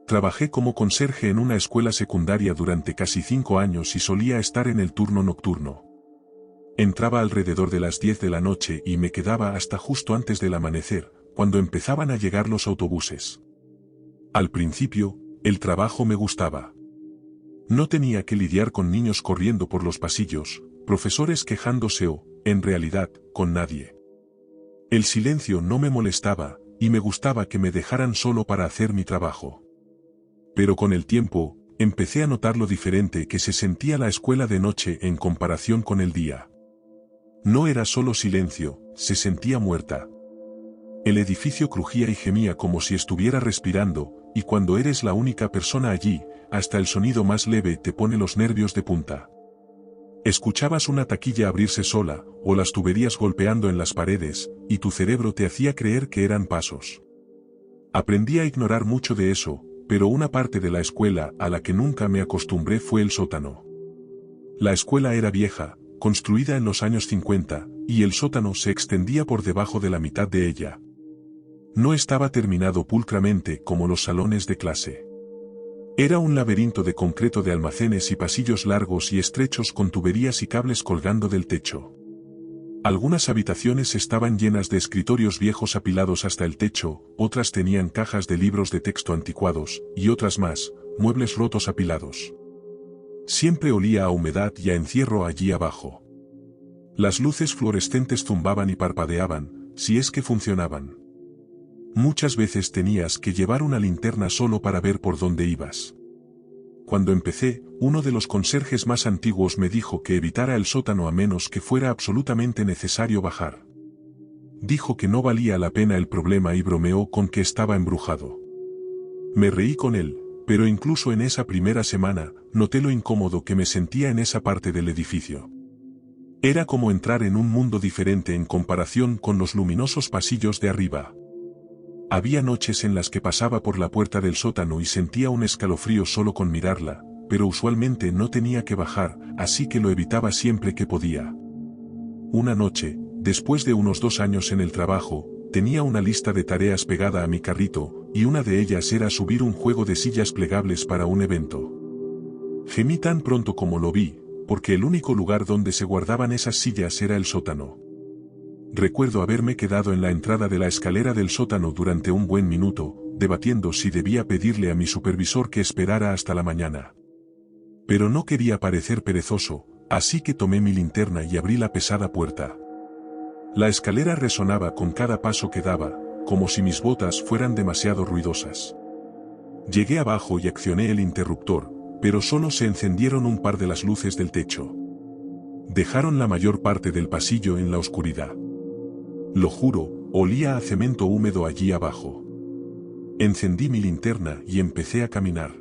Trabajé como conserje en una escuela secundaria durante casi 5 años y solía estar en el turno nocturno. Entraba alrededor de las 10 de la noche y me quedaba hasta justo antes del amanecer, cuando empezaban a llegar los autobuses. Al principio, el trabajo me gustaba. No tenía que lidiar con niños corriendo por los pasillos, profesores quejándose o, en realidad, con nadie. El silencio no me molestaba, y me gustaba que me dejaran solo para hacer mi trabajo. Pero con el tiempo, empecé a notar lo diferente que se sentía la escuela de noche en comparación con el día. No era solo silencio, se sentía muerta. El edificio crujía y gemía como si estuviera respirando, y cuando eres la única persona allí, hasta el sonido más leve te pone los nervios de punta. Escuchabas una taquilla abrirse sola, o las tuberías golpeando en las paredes, y tu cerebro te hacía creer que eran pasos. Aprendí a ignorar mucho de eso, pero una parte de la escuela a la que nunca me acostumbré fue el sótano. La escuela era vieja, construida en los años 50, y el sótano se extendía por debajo de la mitad de ella. No estaba terminado pulcramente como los salones de clase. Era un laberinto de concreto de almacenes y pasillos largos y estrechos con tuberías y cables colgando del techo. Algunas habitaciones estaban llenas de escritorios viejos apilados hasta el techo, otras tenían cajas de libros de texto anticuados, y otras más, muebles rotos apilados. Siempre olía a humedad y a encierro allí abajo. Las luces fluorescentes zumbaban y parpadeaban, si es que funcionaban. Muchas veces tenías que llevar una linterna solo para ver por dónde ibas. Cuando empecé, uno de los conserjes más antiguos me dijo que evitara el sótano a menos que fuera absolutamente necesario bajar. Dijo que no valía la pena el problema y bromeó con que estaba embrujado. Me reí con él, pero incluso en esa primera semana, noté lo incómodo que me sentía en esa parte del edificio. Era como entrar en un mundo diferente en comparación con los luminosos pasillos de arriba. Había noches en las que pasaba por la puerta del sótano y sentía un escalofrío solo con mirarla, pero usualmente no tenía que bajar, así que lo evitaba siempre que podía. Una noche, después de unos 2 años en el trabajo, tenía una lista de tareas pegada a mi carrito, y una de ellas era subir un juego de sillas plegables para un evento. Gemí tan pronto como lo vi, porque el único lugar donde se guardaban esas sillas era el sótano. Recuerdo haberme quedado en la entrada de la escalera del sótano durante un buen minuto, debatiendo si debía pedirle a mi supervisor que esperara hasta la mañana. Pero no quería parecer perezoso, así que tomé mi linterna y abrí la pesada puerta. La escalera resonaba con cada paso que daba, como si mis botas fueran demasiado ruidosas. Llegué abajo y accioné el interruptor, pero solo se encendieron un par de las luces del techo. Dejaron la mayor parte del pasillo en la oscuridad. Lo juro, olía a cemento húmedo allí abajo. Encendí mi linterna y empecé a caminar.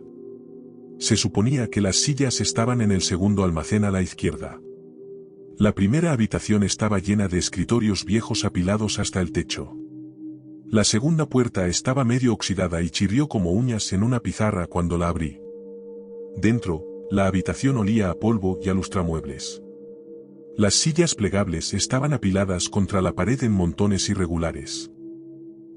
Se suponía que las sillas estaban en el segundo almacén a la izquierda. La primera habitación estaba llena de escritorios viejos apilados hasta el techo. La segunda puerta estaba medio oxidada y chirrió como uñas en una pizarra cuando la abrí. Dentro, la habitación olía a polvo y a lustramuebles. Las sillas plegables estaban apiladas contra la pared en montones irregulares.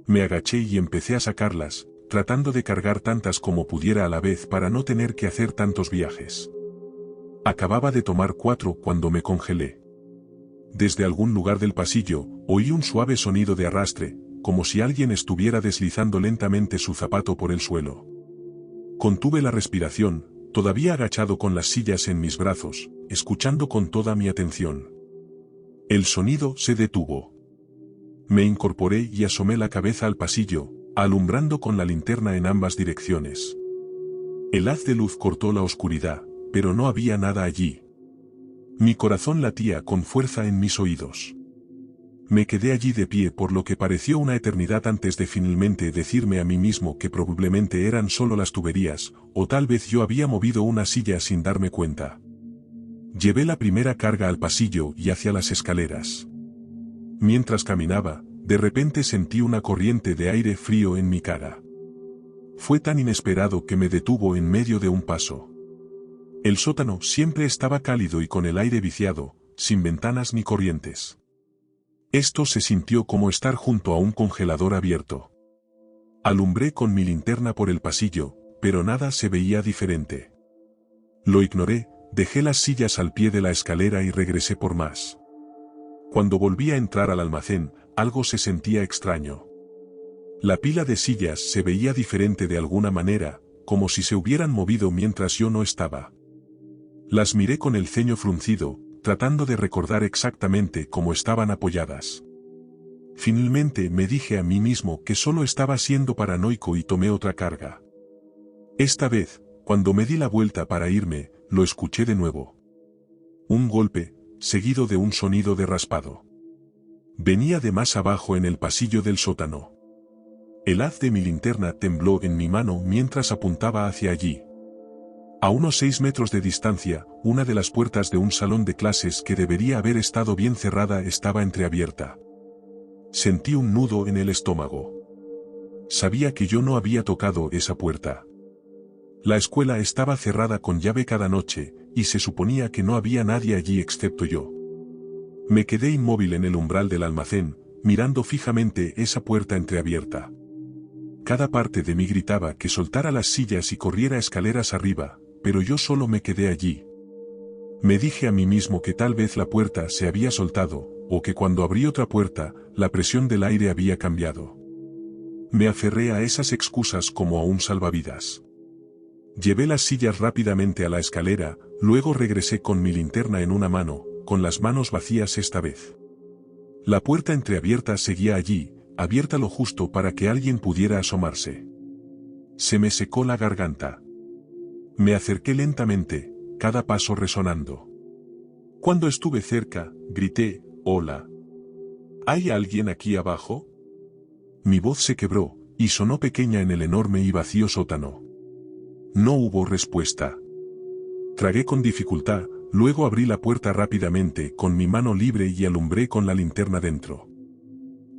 Me agaché y empecé a sacarlas, tratando de cargar tantas como pudiera a la vez para no tener que hacer tantos viajes. Acababa de tomar 4 cuando me congelé. Desde algún lugar del pasillo, oí un suave sonido de arrastre, como si alguien estuviera deslizando lentamente su zapato por el suelo. Contuve la respiración, todavía agachado con las sillas en mis brazos, escuchando con toda mi atención. El sonido se detuvo. Me incorporé y asomé la cabeza al pasillo, alumbrando con la linterna en ambas direcciones. El haz de luz cortó la oscuridad, pero no había nada allí. Mi corazón latía con fuerza en mis oídos. Me quedé allí de pie por lo que pareció una eternidad antes de finalmente decirme a mí mismo que probablemente eran solo las tuberías, o tal vez yo había movido una silla sin darme cuenta. Llevé la primera carga al pasillo y hacia las escaleras. Mientras caminaba, de repente sentí una corriente de aire frío en mi cara. Fue tan inesperado que me detuvo en medio de un paso. El sótano siempre estaba cálido y con el aire viciado, sin ventanas ni corrientes. Esto se sintió como estar junto a un congelador abierto. Alumbré con mi linterna por el pasillo, pero nada se veía diferente. Lo ignoré, dejé las sillas al pie de la escalera y regresé por más. Cuando volví a entrar al almacén, algo se sentía extraño. La pila de sillas se veía diferente de alguna manera, como si se hubieran movido mientras yo no estaba. Las miré con el ceño fruncido, tratando de recordar exactamente cómo estaban apoyadas. Finalmente me dije a mí mismo que solo estaba siendo paranoico y tomé otra carga. Esta vez, cuando me di la vuelta para irme, lo escuché de nuevo. Un golpe, seguido de un sonido de raspado. Venía de más abajo en el pasillo del sótano. El haz de mi linterna tembló en mi mano mientras apuntaba hacia allí. A unos 6 metros de distancia, una de las puertas de un salón de clases que debería haber estado bien cerrada estaba entreabierta. Sentí un nudo en el estómago. Sabía que yo no había tocado esa puerta. La escuela estaba cerrada con llave cada noche, y se suponía que no había nadie allí excepto yo. Me quedé inmóvil en el umbral del almacén, mirando fijamente esa puerta entreabierta. Cada parte de mí gritaba que soltara las sillas y corriera escaleras arriba, pero yo solo me quedé allí. Me dije a mí mismo que tal vez la puerta se había soltado, o que cuando abrí otra puerta, la presión del aire había cambiado. Me aferré a esas excusas como a un salvavidas. Llevé las sillas rápidamente a la escalera, luego regresé con mi linterna en una mano, con las manos vacías esta vez. La puerta entreabierta seguía allí, abierta lo justo para que alguien pudiera asomarse. Se me secó la garganta. Me acerqué lentamente, cada paso resonando. Cuando estuve cerca, grité, «Hola. ¿Hay alguien aquí abajo?» Mi voz se quebró, y sonó pequeña en el enorme y vacío sótano. No hubo respuesta. Tragué con dificultad, luego abrí la puerta rápidamente con mi mano libre y alumbré con la linterna dentro.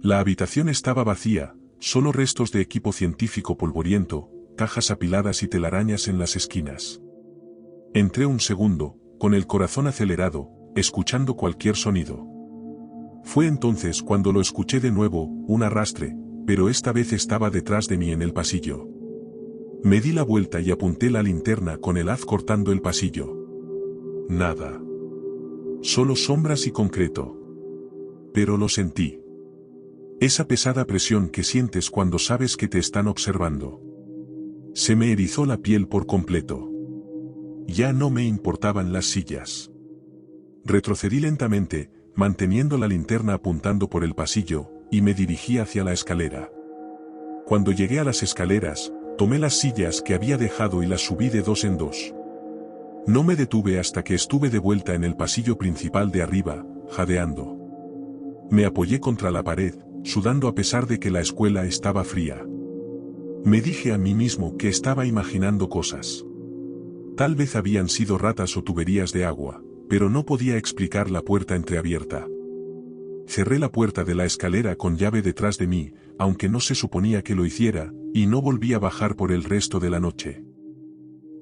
La habitación estaba vacía, solo restos de equipo científico polvoriento, cajas apiladas y telarañas en las esquinas. Entré un segundo, con el corazón acelerado, escuchando cualquier sonido. Fue entonces cuando lo escuché de nuevo, un arrastre, pero esta vez estaba detrás de mí en el pasillo. Me di la vuelta y apunté la linterna con el haz cortando el pasillo. Nada. Solo sombras y concreto. Pero lo sentí. Esa pesada presión que sientes cuando sabes que te están observando. Se me erizó la piel por completo. Ya no me importaban las sillas. Retrocedí lentamente, manteniendo la linterna apuntando por el pasillo, y me dirigí hacia la escalera. Cuando llegué a las escaleras, tomé las sillas que había dejado y las subí de 2 en 2. No me detuve hasta que estuve de vuelta en el pasillo principal de arriba, jadeando. Me apoyé contra la pared, sudando a pesar de que la escuela estaba fría. Me dije a mí mismo que estaba imaginando cosas. Tal vez habían sido ratas o tuberías de agua, pero no podía explicar la puerta entreabierta. Cerré la puerta de la escalera con llave detrás de mí, aunque no se suponía que lo hiciera, y no volví a bajar por el resto de la noche.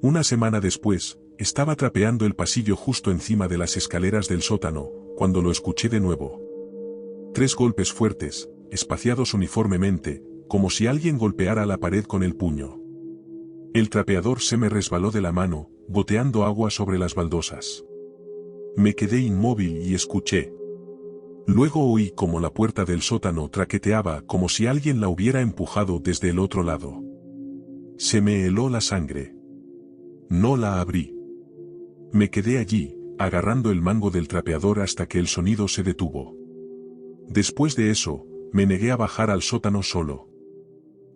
Una semana después, estaba trapeando el pasillo justo encima de las escaleras del sótano, cuando lo escuché de nuevo. 3 golpes fuertes, espaciados uniformemente, como si alguien golpeara la pared con el puño. El trapeador se me resbaló de la mano, goteando agua sobre las baldosas. Me quedé inmóvil y escuché. Luego oí como la puerta del sótano traqueteaba como si alguien la hubiera empujado desde el otro lado. Se me heló la sangre. No la abrí. Me quedé allí, agarrando el mango del trapeador hasta que el sonido se detuvo. Después de eso, me negué a bajar al sótano solo.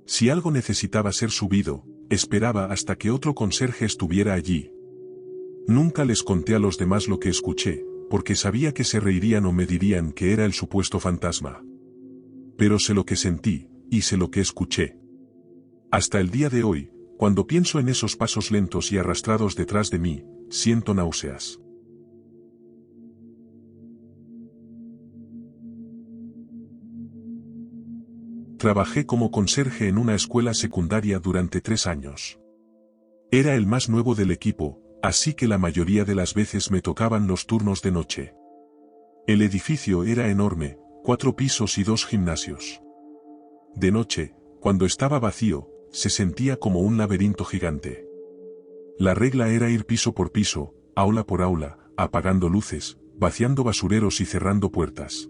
Si algo necesitaba ser subido, esperaba hasta que otro conserje estuviera allí. Nunca les conté a los demás lo que escuché, porque sabía que se reirían o me dirían que era el supuesto fantasma. Pero sé lo que sentí, y sé lo que escuché. Hasta el día de hoy, cuando pienso en esos pasos lentos y arrastrados detrás de mí, siento náuseas. Trabajé como conserje en una escuela secundaria durante 3 años. Era el más nuevo del equipo, así que la mayoría de las veces me tocaban los turnos de noche. El edificio era enorme, 4 pisos y 2 gimnasios. De noche, cuando estaba vacío, se sentía como un laberinto gigante. La regla era ir piso por piso, aula por aula, apagando luces, vaciando basureros y cerrando puertas.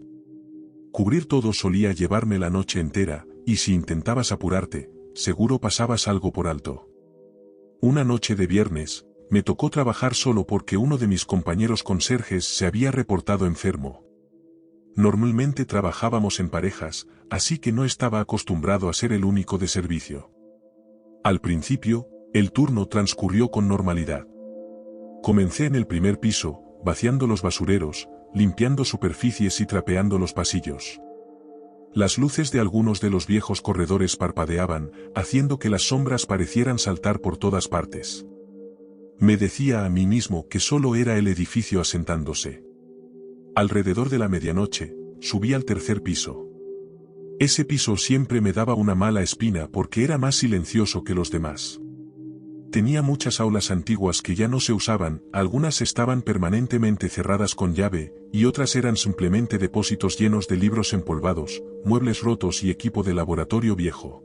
Cubrir todo solía llevarme la noche entera, y si intentabas apurarte, seguro pasabas algo por alto. Una noche de viernes, me tocó trabajar solo porque uno de mis compañeros conserjes se había reportado enfermo. Normalmente trabajábamos en parejas, así que no estaba acostumbrado a ser el único de servicio. Al principio, el turno transcurrió con normalidad. Comencé en el primer piso, vaciando los basureros, limpiando superficies y trapeando los pasillos. Las luces de algunos de los viejos corredores parpadeaban, haciendo que las sombras parecieran saltar por todas partes. Me decía a mí mismo que solo era el edificio asentándose. Alrededor de la medianoche, subí al tercer piso. Ese piso siempre me daba una mala espina porque era más silencioso que los demás. Tenía muchas aulas antiguas que ya no se usaban, algunas estaban permanentemente cerradas con llave, y otras eran simplemente depósitos llenos de libros empolvados, muebles rotos y equipo de laboratorio viejo.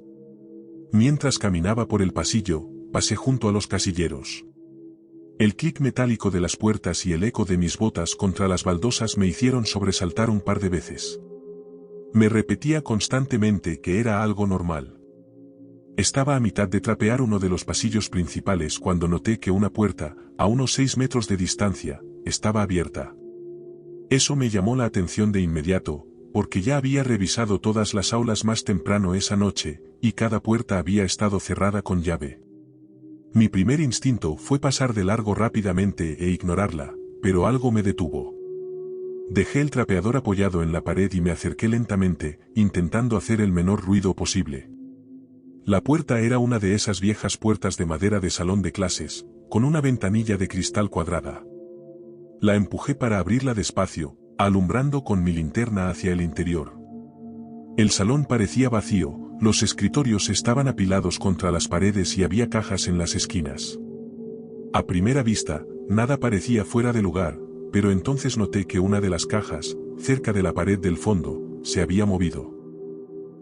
Mientras caminaba por el pasillo, pasé junto a los casilleros. El clic metálico de las puertas y el eco de mis botas contra las baldosas me hicieron sobresaltar un par de veces. Me repetía constantemente que era algo normal. Estaba a mitad de trapear uno de los pasillos principales cuando noté que una puerta, a unos 6 metros de distancia, estaba abierta. Eso me llamó la atención de inmediato, porque ya había revisado todas las aulas más temprano esa noche, y cada puerta había estado cerrada con llave. Mi primer instinto fue pasar de largo rápidamente e ignorarla, pero algo me detuvo. Dejé el trapeador apoyado en la pared y me acerqué lentamente, intentando hacer el menor ruido posible. La puerta era una de esas viejas puertas de madera de salón de clases, con una ventanilla de cristal cuadrada. La empujé para abrirla despacio, alumbrando con mi linterna hacia el interior. El salón parecía vacío, los escritorios estaban apilados contra las paredes y había cajas en las esquinas. A primera vista, nada parecía fuera de lugar, pero entonces noté que una de las cajas, cerca de la pared del fondo, se había movido.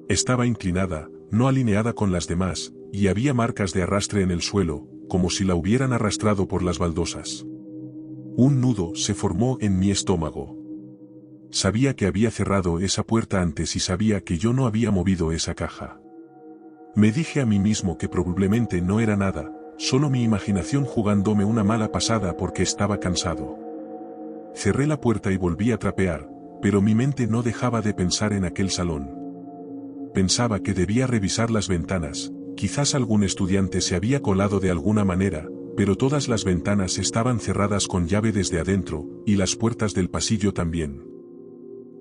Estaba inclinada, no alineada con las demás, y había marcas de arrastre en el suelo, como si la hubieran arrastrado por las baldosas. Un nudo se formó en mi estómago. Sabía que había cerrado esa puerta antes y sabía que yo no había movido esa caja. Me dije a mí mismo que probablemente no era nada, solo mi imaginación jugándome una mala pasada porque estaba cansado. Cerré la puerta y volví a trapear, pero mi mente no dejaba de pensar en aquel salón. Pensaba que debía revisar las ventanas, quizás algún estudiante se había colado de alguna manera, pero todas las ventanas estaban cerradas con llave desde adentro, y las puertas del pasillo también.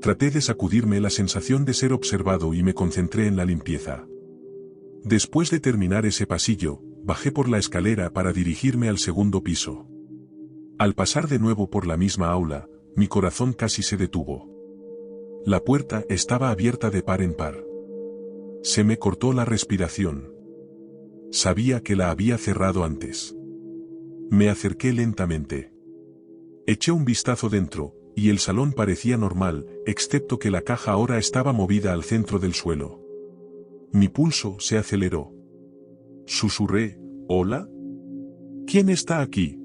Traté de sacudirme la sensación de ser observado y me concentré en la limpieza. Después de terminar ese pasillo, bajé por la escalera para dirigirme al segundo piso. Al pasar de nuevo por la misma aula, mi corazón casi se detuvo. La puerta estaba abierta de par en par. Se me cortó la respiración. Sabía que la había cerrado antes. Me acerqué lentamente. Eché un vistazo dentro, y el salón parecía normal, excepto que la caja ahora estaba movida al centro del suelo. Mi pulso se aceleró. Susurré, ¿hola? ¿Quién está aquí?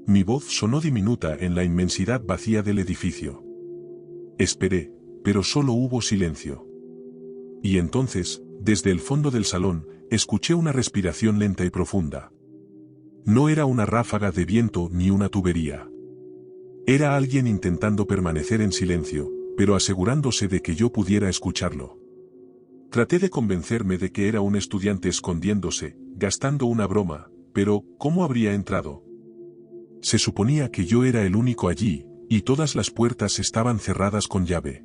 Mi voz sonó diminuta en la inmensidad vacía del edificio. Esperé, pero solo hubo silencio. Y entonces, desde el fondo del salón, escuché una respiración lenta y profunda. No era una ráfaga de viento ni una tubería. Era alguien intentando permanecer en silencio, pero asegurándose de que yo pudiera escucharlo. Traté de convencerme de que era un estudiante escondiéndose, gastando una broma, pero ¿cómo habría entrado? Se suponía que yo era el único allí, y todas las puertas estaban cerradas con llave.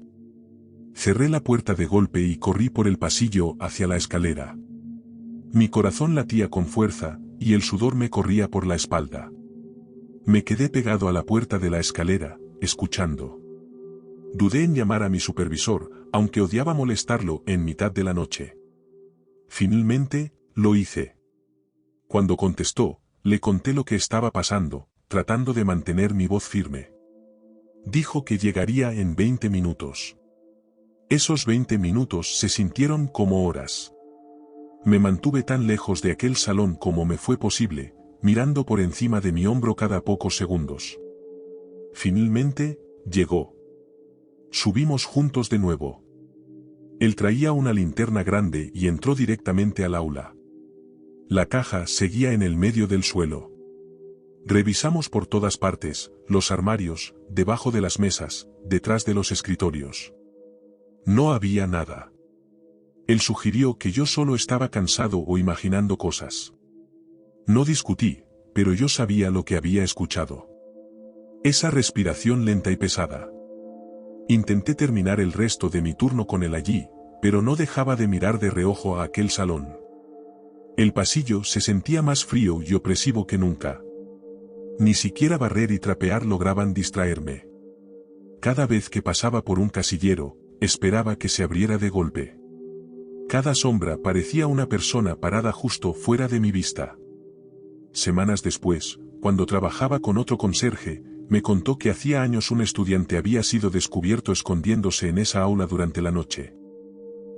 Cerré la puerta de golpe y corrí por el pasillo hacia la escalera. Mi corazón latía con fuerza, y el sudor me corría por la espalda. Me quedé pegado a la puerta de la escalera, escuchando. Dudé en llamar a mi supervisor, aunque odiaba molestarlo en mitad de la noche. Finalmente, lo hice. Cuando contestó, le conté lo que estaba pasando, tratando de mantener mi voz firme. Dijo que llegaría en 20 minutos. Esos 20 minutos se sintieron como horas. Me mantuve tan lejos de aquel salón como me fue posible, mirando por encima de mi hombro cada pocos segundos. Finalmente, llegó. Subimos juntos de nuevo. Él traía una linterna grande y entró directamente al aula. La caja seguía en el medio del suelo. Revisamos por todas partes, los armarios, debajo de las mesas, detrás de los escritorios. No había nada. Él sugirió que yo solo estaba cansado o imaginando cosas. No discutí, pero yo sabía lo que había escuchado. Esa respiración lenta y pesada. Intenté terminar el resto de mi turno con él allí, pero no dejaba de mirar de reojo a aquel salón. El pasillo se sentía más frío y opresivo que nunca. Ni siquiera barrer y trapear lograban distraerme. Cada vez que pasaba por un casillero, esperaba que se abriera de golpe. Cada sombra parecía una persona parada justo fuera de mi vista. Semanas después, cuando trabajaba con otro conserje, me contó que hacía años un estudiante había sido descubierto escondiéndose en esa aula durante la noche.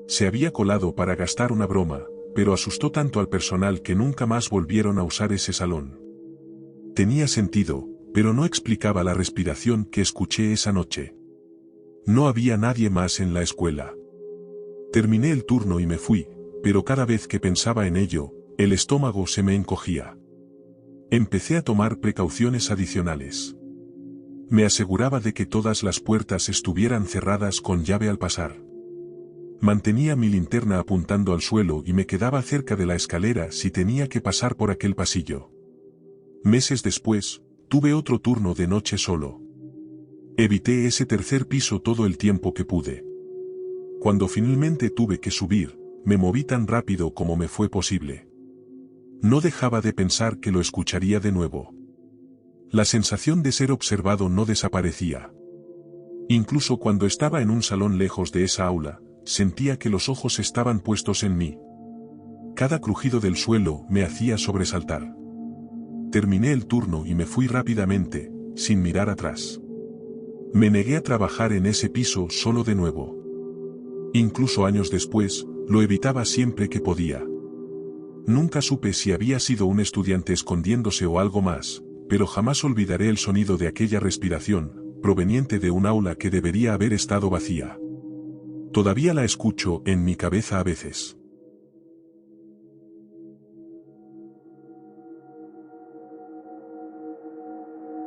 Se había colado para gastar una broma, pero asustó tanto al personal que nunca más volvieron a usar ese salón. Tenía sentido, pero no explicaba la respiración que escuché esa noche. No había nadie más en la escuela. Terminé el turno y me fui, pero cada vez que pensaba en ello, el estómago se me encogía. Empecé a tomar precauciones adicionales. Me aseguraba de que todas las puertas estuvieran cerradas con llave al pasar. Mantenía mi linterna apuntando al suelo y me quedaba cerca de la escalera si tenía que pasar por aquel pasillo. Meses después, tuve otro turno de noche solo. Evité ese tercer piso todo el tiempo que pude. Cuando finalmente tuve que subir, me moví tan rápido como me fue posible. No dejaba de pensar que lo escucharía de nuevo. La sensación de ser observado no desaparecía. Incluso cuando estaba en un salón lejos de esa aula, sentía que los ojos estaban puestos en mí. Cada crujido del suelo me hacía sobresaltar. Terminé el turno y me fui rápidamente, sin mirar atrás. Me negué a trabajar en ese piso solo de nuevo. Incluso años después, lo evitaba siempre que podía. Nunca supe si había sido un estudiante escondiéndose o algo más, pero jamás olvidaré el sonido de aquella respiración, proveniente de un aula que debería haber estado vacía. Todavía la escucho en mi cabeza a veces.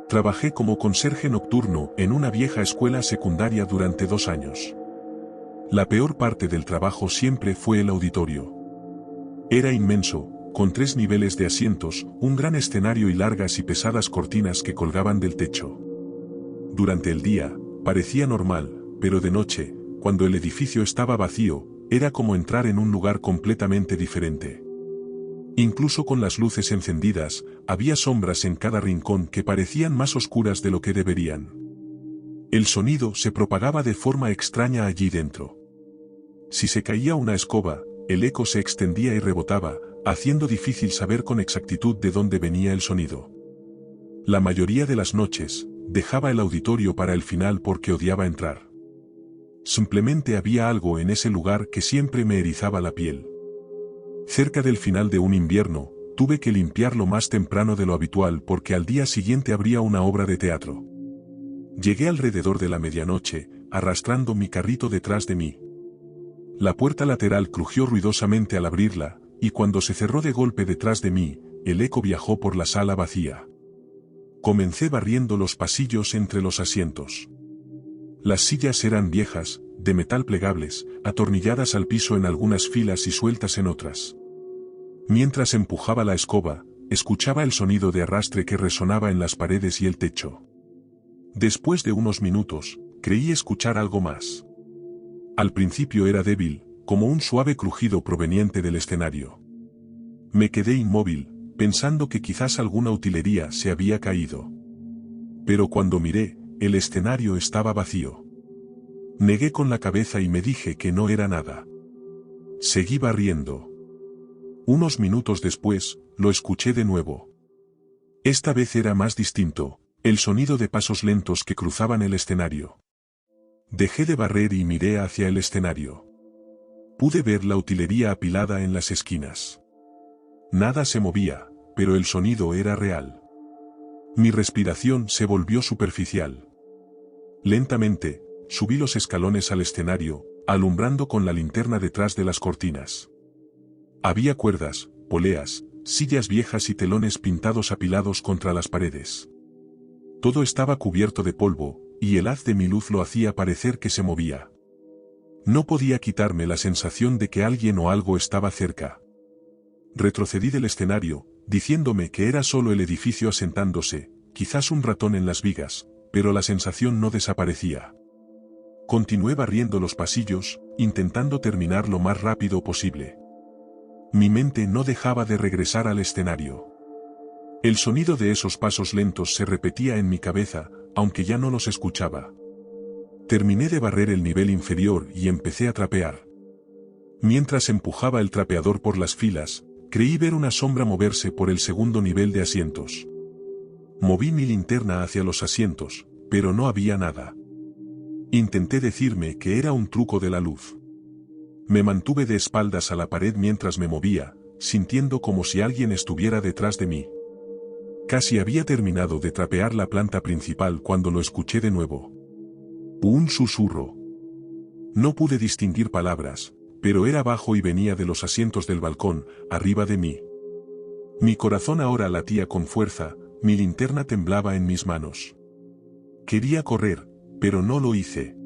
Trabajé como conserje nocturno en una vieja escuela secundaria durante 2 años. La peor parte del trabajo siempre fue el auditorio. Era inmenso, con 3 niveles de asientos, un gran escenario y largas y pesadas cortinas que colgaban del techo. Durante el día, parecía normal, pero de noche, cuando el edificio estaba vacío, era como entrar en un lugar completamente diferente. Incluso con las luces encendidas, había sombras en cada rincón que parecían más oscuras de lo que deberían. El sonido se propagaba de forma extraña allí dentro. Si se caía una escoba, el eco se extendía y rebotaba, haciendo difícil saber con exactitud de dónde venía el sonido. La mayoría de las noches, dejaba el auditorio para el final porque odiaba entrar. Simplemente había algo en ese lugar que siempre me erizaba la piel. Cerca del final de un invierno, tuve que limpiarlo más temprano de lo habitual porque al día siguiente habría una obra de teatro. Llegué alrededor de la medianoche, arrastrando mi carrito detrás de mí. La puerta lateral crujió ruidosamente al abrirla, y cuando se cerró de golpe detrás de mí, el eco viajó por la sala vacía. Comencé barriendo los pasillos entre los asientos. Las sillas eran viejas, de metal plegables, atornilladas al piso en algunas filas y sueltas en otras. Mientras empujaba la escoba, escuchaba el sonido de arrastre que resonaba en las paredes y el techo. Después de unos minutos, creí escuchar algo más. Al principio era débil, como un suave crujido proveniente del escenario. Me quedé inmóvil, pensando que quizás alguna utilería se había caído. Pero cuando miré, el escenario estaba vacío. Negué con la cabeza y me dije que no era nada. Seguí barriendo. Unos minutos después, lo escuché de nuevo. Esta vez era más distinto, el sonido de pasos lentos que cruzaban el escenario. Dejé de barrer y miré hacia el escenario. Pude ver la utilería apilada en las esquinas. Nada se movía, pero el sonido era real. Mi respiración se volvió superficial. Lentamente, subí los escalones al escenario, alumbrando con la linterna detrás de las cortinas. Había cuerdas, poleas, sillas viejas y telones pintados apilados contra las paredes. Todo estaba cubierto de polvo, y el haz de mi luz lo hacía parecer que se movía. No podía quitarme la sensación de que alguien o algo estaba cerca. Retrocedí del escenario, diciéndome que era solo el edificio asentándose, quizás un ratón en las vigas, pero la sensación no desaparecía. Continué barriendo los pasillos, intentando terminar lo más rápido posible. Mi mente no dejaba de regresar al escenario. El sonido de esos pasos lentos se repetía en mi cabeza, aunque ya no los escuchaba. Terminé de barrer el nivel inferior y empecé a trapear. Mientras empujaba el trapeador por las filas, creí ver una sombra moverse por el segundo nivel de asientos. Moví mi linterna hacia los asientos, pero no había nada. Intenté decirme que era un truco de la luz. Me mantuve de espaldas a la pared mientras me movía, sintiendo como si alguien estuviera detrás de mí. Casi había terminado de trapear la planta principal cuando lo escuché de nuevo. Un susurro. No pude distinguir palabras, pero era bajo y venía de los asientos del balcón, arriba de mí. Mi corazón ahora latía con fuerza, mi linterna temblaba en mis manos. Quería correr, pero no lo hice.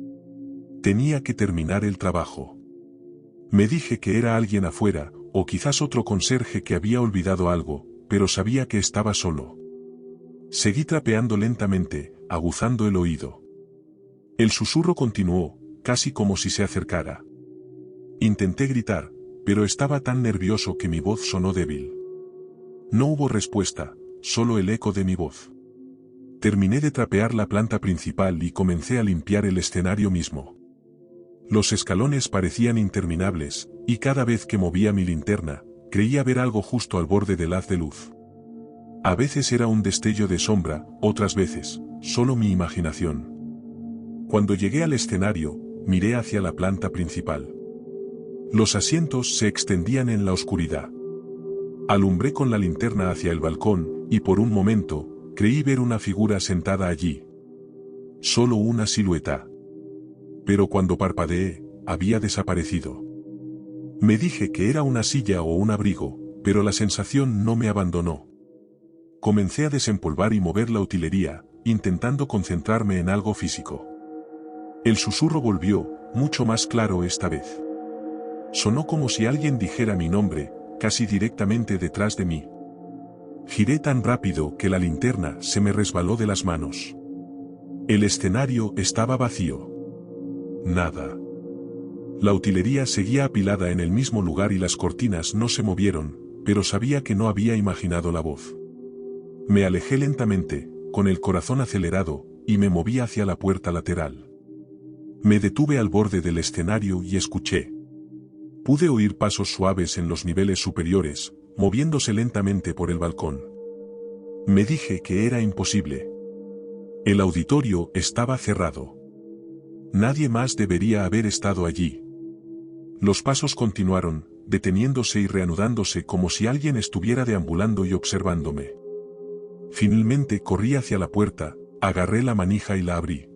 Tenía que terminar el trabajo. Me dije que era alguien afuera, o quizás otro conserje que había olvidado algo, pero sabía que estaba solo. Seguí trapeando lentamente, aguzando el oído. El susurro continuó, casi como si se acercara. Intenté gritar, pero estaba tan nervioso que mi voz sonó débil. No hubo respuesta, solo el eco de mi voz. Terminé de trapear la planta principal y comencé a limpiar el escenario mismo. Los escalones parecían interminables, y cada vez que movía mi linterna, creía ver algo justo al borde del haz de luz. A veces era un destello de sombra, otras veces, solo mi imaginación. Cuando llegué al escenario, miré hacia la planta principal. Los asientos se extendían en la oscuridad. Alumbré con la linterna hacia el balcón, y por un momento, creí ver una figura sentada allí. Solo una silueta. Pero cuando parpadeé, había desaparecido. Me dije que era una silla o un abrigo, pero la sensación no me abandonó. Comencé a desempolvar y mover la utilería, intentando concentrarme en algo físico. El susurro volvió, mucho más claro esta vez. Sonó como si alguien dijera mi nombre, casi directamente detrás de mí. Giré tan rápido que la linterna se me resbaló de las manos. El escenario estaba vacío. Nada. La utilería seguía apilada en el mismo lugar y las cortinas no se movieron, pero sabía que no había imaginado la voz. Me alejé lentamente, con el corazón acelerado, y me moví hacia la puerta lateral. Me detuve al borde del escenario y escuché. Pude oír pasos suaves en los niveles superiores, moviéndose lentamente por el balcón. Me dije que era imposible. El auditorio estaba cerrado. Nadie más debería haber estado allí. Los pasos continuaron, deteniéndose y reanudándose como si alguien estuviera deambulando y observándome. Finalmente corrí hacia la puerta, agarré la manija y la abrí.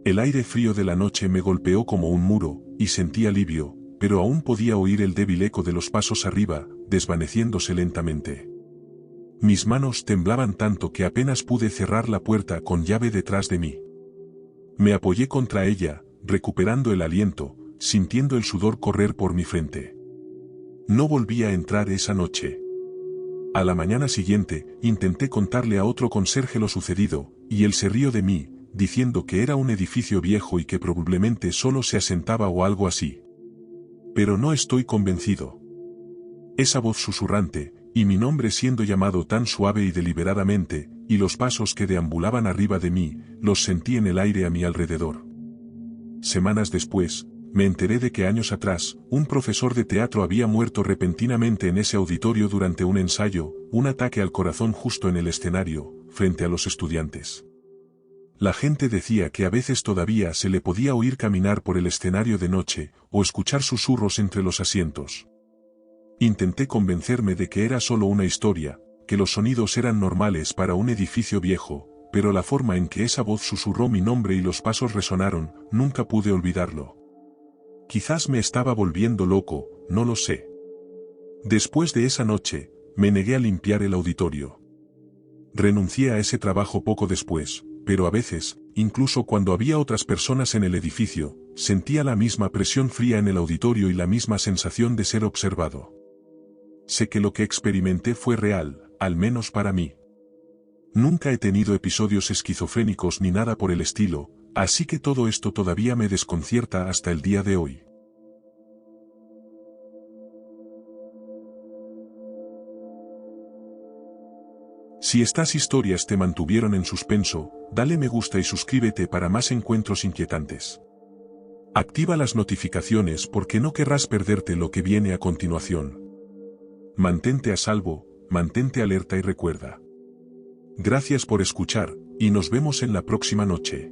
El aire frío de la noche me golpeó como un muro, y sentí alivio, pero aún podía oír el débil eco de los pasos arriba, desvaneciéndose lentamente. Mis manos temblaban tanto que apenas pude cerrar la puerta con llave detrás de mí. Me apoyé contra ella, recuperando el aliento, sintiendo el sudor correr por mi frente. No volví a entrar esa noche. A la mañana siguiente, intenté contarle a otro conserje lo sucedido, y él se rió de mí, diciendo que era un edificio viejo y que probablemente solo se asentaba o algo así. Pero no estoy convencido. Esa voz susurrante, y mi nombre siendo llamado tan suave y deliberadamente, y los pasos que deambulaban arriba de mí, los sentí en el aire a mi alrededor. Semanas después, me enteré de que años atrás, un profesor de teatro había muerto repentinamente en ese auditorio durante un ensayo, un ataque al corazón justo en el escenario, frente a los estudiantes. La gente decía que a veces todavía se le podía oír caminar por el escenario de noche, o escuchar susurros entre los asientos. Intenté convencerme de que era solo una historia, que los sonidos eran normales para un edificio viejo, pero la forma en que esa voz susurró mi nombre y los pasos resonaron, nunca pude olvidarlo. Quizás me estaba volviendo loco, no lo sé. Después de esa noche, me negué a limpiar el auditorio. Renuncié a ese trabajo poco después, pero a veces, incluso cuando había otras personas en el edificio, sentía la misma presión fría en el auditorio y la misma sensación de ser observado. Sé que lo que experimenté fue real, al menos para mí. Nunca he tenido episodios esquizofrénicos ni nada por el estilo, así que todo esto todavía me desconcierta hasta el día de hoy. Si estas historias te mantuvieron en suspenso, dale me gusta y suscríbete para más encuentros inquietantes. Activa las notificaciones porque no querrás perderte lo que viene a continuación. Mantente a salvo, mantente alerta y recuerda. Gracias por escuchar, y nos vemos en la próxima noche.